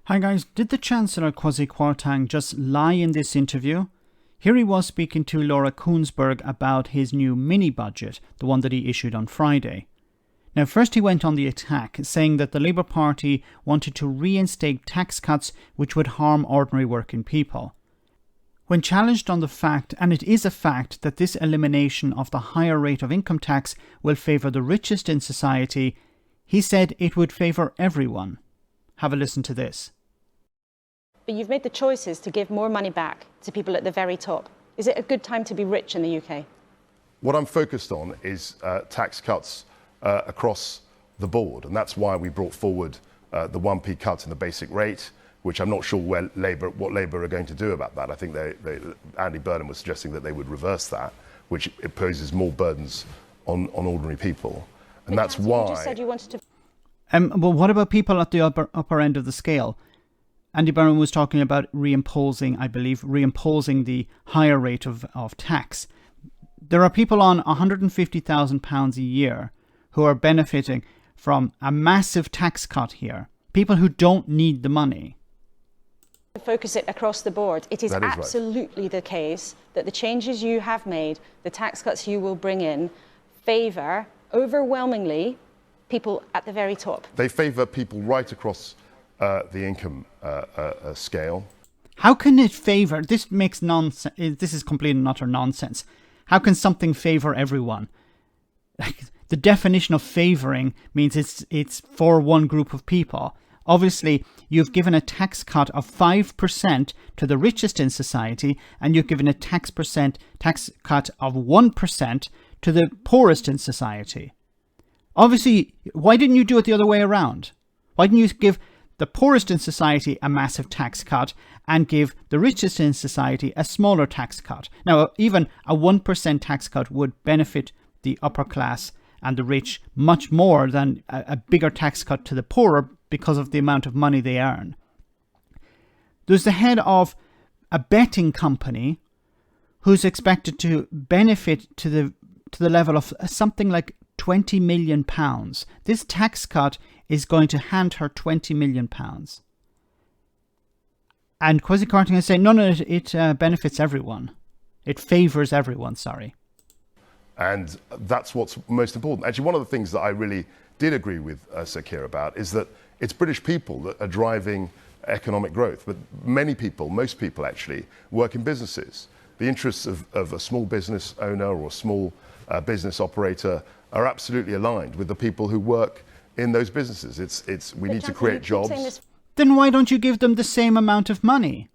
Hi guys, did the Chancellor Kwasi Kwarteng just lie in this interview? Here he was speaking to Laura Kuenssberg about his new mini-budget, the one that he issued on Friday. Now first he went on the attack, saying that the Labour Party wanted to reinstate tax cuts which would harm ordinary working people. When challenged on the fact, and it is a fact, that this elimination of the higher rate of income tax will favour the richest in society, he said it would favour everyone. Have a listen to this. But you've made the choices to give more money back to people at the very top. Is it a good time to be rich in the UK? What I'm focused on is tax cuts across the board, and that's why we brought forward the 1p cut in the basic rate, which I'm not sure what Labour are going to do about that. I think Andy Burnham was suggesting that they would reverse that, which imposes more burdens on ordinary people, and that's why. You just said you wanted to. Well, what about people at the upper end of the scale? Andy Burnham was talking about reimposing the higher rate of tax. There are people on £150,000 a year who are benefiting from a massive tax cut here. People who don't need the money. Focus it across the board. It is absolutely right. The case that the changes you have made, the tax cuts you will bring in, favour overwhelmingly people at the very top. They favour people right across the income scale. How can it favour? This makes nonsense. This is complete and utter nonsense. How can something favour everyone? The definition of favouring means it's for one group of people. Obviously, you've given a tax cut of 5% to the richest in society, and you've given a tax cut of 1% to the poorest in society. Obviously, why didn't you do it the other way around? Why didn't you give the poorest in society a massive tax cut and give the richest in society a smaller tax cut? Now, even a 1% tax cut would benefit the upper class and the rich much more than a bigger tax cut to the poorer because of the amount of money they earn. There's the head of a betting company who's expected to benefit to the level of something like £20 million. This tax cut is going to hand her £20 million. And Kwasi Kwarteng is saying, no, it benefits everyone. It favours everyone, sorry. And that's what's most important. Actually, one of the things that I really did agree with Sir Keir about is that it's British people that are driving economic growth. But many people, most people actually, work in businesses. The interests of a small business owner or a small business operator are absolutely aligned with the people who work in those businesses. We need to create jobs. Then why don't you give them the same amount of money?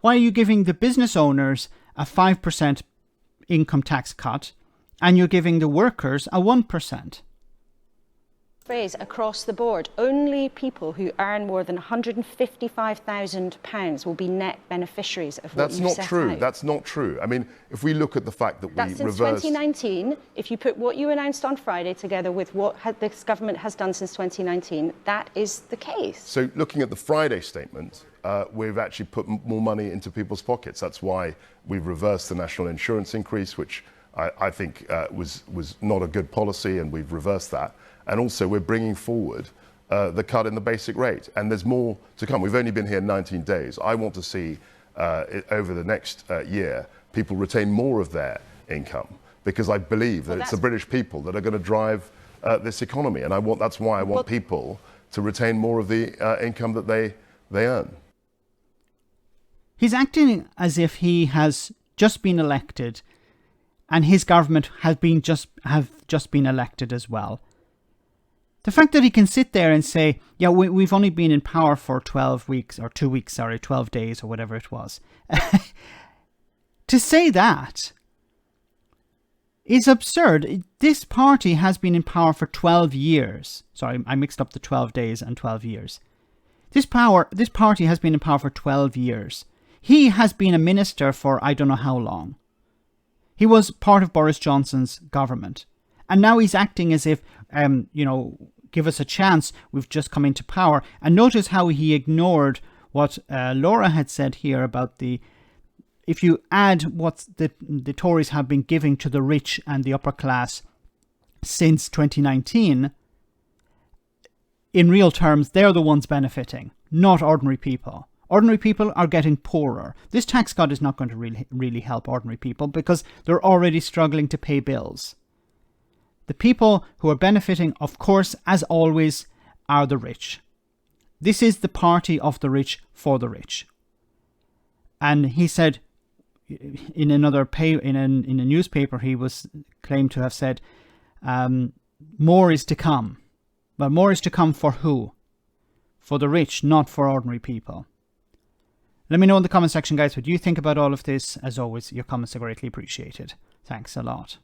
Why are you giving the business owners a 5% income tax cut and you're giving the workers a 1%? Phrase across the board. Only people who earn more than £155,000 will be net beneficiaries of what you set out. That's not true. That's not true. I mean, if we look at the fact that we reversed... Since 2019, if you put what you announced on Friday together with what this government has done since 2019, that is the case. So looking at the Friday statement, we've actually put more money into people's pockets. That's why we've reversed the national insurance increase, which I think was not a good policy, and we've reversed that. And also we're bringing forward the cut in the basic rate. And there's more to come. We've only been here 19 days. I want to see over the next year, people retain more of their income, because I believe that it's the British people that are going to drive this economy. And that's why I want people to retain more of the income that they earn. He's acting as if he has just been elected and his government have just been elected as well. The fact that he can sit there and say, yeah, we've only been in power for 12 weeks, or 2 weeks, sorry, 12 days or whatever it was. To say that is absurd. This party has been in power for 12 years. Sorry, I mixed up the 12 days and 12 years. This party has been in power for 12 years. He has been a minister for I don't know how long. He was part of Boris Johnson's government. And now he's acting as if, give us a chance, we've just come into power. And notice how he ignored what Laura had said here about if you add what the Tories have been giving to the rich and the upper class since 2019, in real terms, they're the ones benefiting, not ordinary people. Ordinary people are getting poorer. This tax cut is not going to really help ordinary people because they're already struggling to pay bills. The people who are benefiting, of course, as always, are the rich. This is the party of the rich for the rich. And he said in another in a newspaper, he was claimed to have said, more is to come. But more is to come for who? For the rich, not for ordinary people. Let me know in the comment section, guys, what you think about all of this. As always, your comments are greatly appreciated. Thanks a lot.